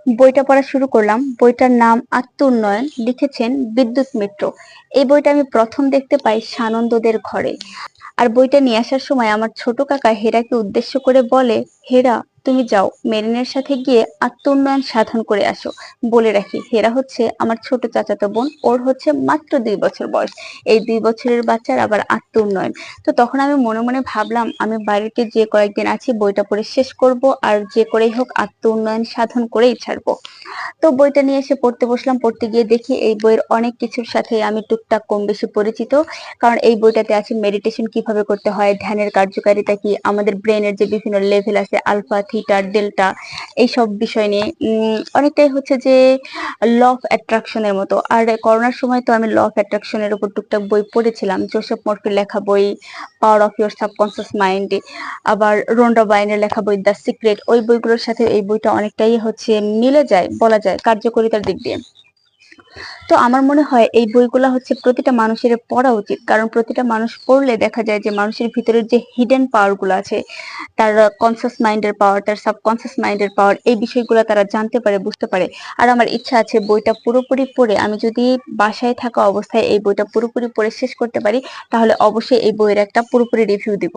বইটা পড়া শুরু করলাম। বইটার নাম আত্ম উন্নয়ন, লিখেছেন বিদ্যুৎ মিত্র। এই বইটা আমি প্রথম দেখতে পাই সানন্দদের ঘরে। আর বইটা নিয়ে আসার সময় আমার ছোট কাকা হেরাকে উদ্দেশ্য করে বলে, হেরা, তুমি যাও মেরিনের সাথে গিয়ে আত্ম উন্নয়ন সাধন করে আসো। বলে রাখি, হেরা হচ্ছে আমার ছোট চাচাতো বোন, ওর হচ্ছে মাত্র 2 বছর বয়স। এই 2 বছরের বাচ্চার আবার আত্ম উন্নয়ন। তো তখন আমি মনে মনে ভাবলাম, আমি বাড়িতে যে কয়েকদিন আছি বইটা পড়ে শেষ করব, আর যে করেই হোক আত্ম উন্নয়ন সাধন করেই ছাড়বো। তো বইটা নিয়ে এসে পড়তে বসলাম। পড়তে গিয়ে দেখি এই বইয়ের অনেক কিছুর সাথে আমি টুকটাক কম বেশি পরিচিত। কারণ এই বইটাতে আছে মেডিটেশন কিভাবে করতে হয়, ধ্যানের কার্যকারিতা কি, আমাদের ব্রেনের যে বিভিন্ন লেভেল আছে, আলফা, থিটা, ডেল্টা, এইসব বিষয় নিয়ে অনেকটাই হচ্ছে যে ল অফ অ্যাট্রাকশনের মতো। আর করোনার সময় তো আমি ল অফ অ্যাট্রাকশনের উপর টুকটাক বই পড়েছিলাম, জোসেফ মর্ফির লেখা বই power of your subconscious mind, আবার রোন্ডা বাইনের লেখা বই দ্য সিক্রেট। ওই বইগুলোর সাথে এই বইটা অনেকটাই হচ্ছে মিলে যায় বলা যায় কার্যকারিতার দিক দিয়ে। তো আমার মনে হয় এই বইগুলা হচ্ছে প্রতিটা মানুষের পড়া উচিত, কারণ প্রতিটা মানুষ পড়লে দেখা যায় যে মানুষের ভিতরের যে হিডেন পাওয়ার গুলো আছে, তার কনসিয়াস মাইন্ডের পাওয়ার, তার সাবকনসিয়াস মাইন্ডের পাওয়ার, এই বিষয়গুলো তারা জানতে পারে, বুঝতে পারে। আর আমার ইচ্ছা আছে বইটা পুরোপুরি পড়ে আমি যদি বাসায় থাকা অবস্থায় এই বইটা পুরোপুরি পড়ে শেষ করতে পারি, তাহলে অবশ্যই এই বইয়ের একটা পুরোপুরি রিভিউ দিব।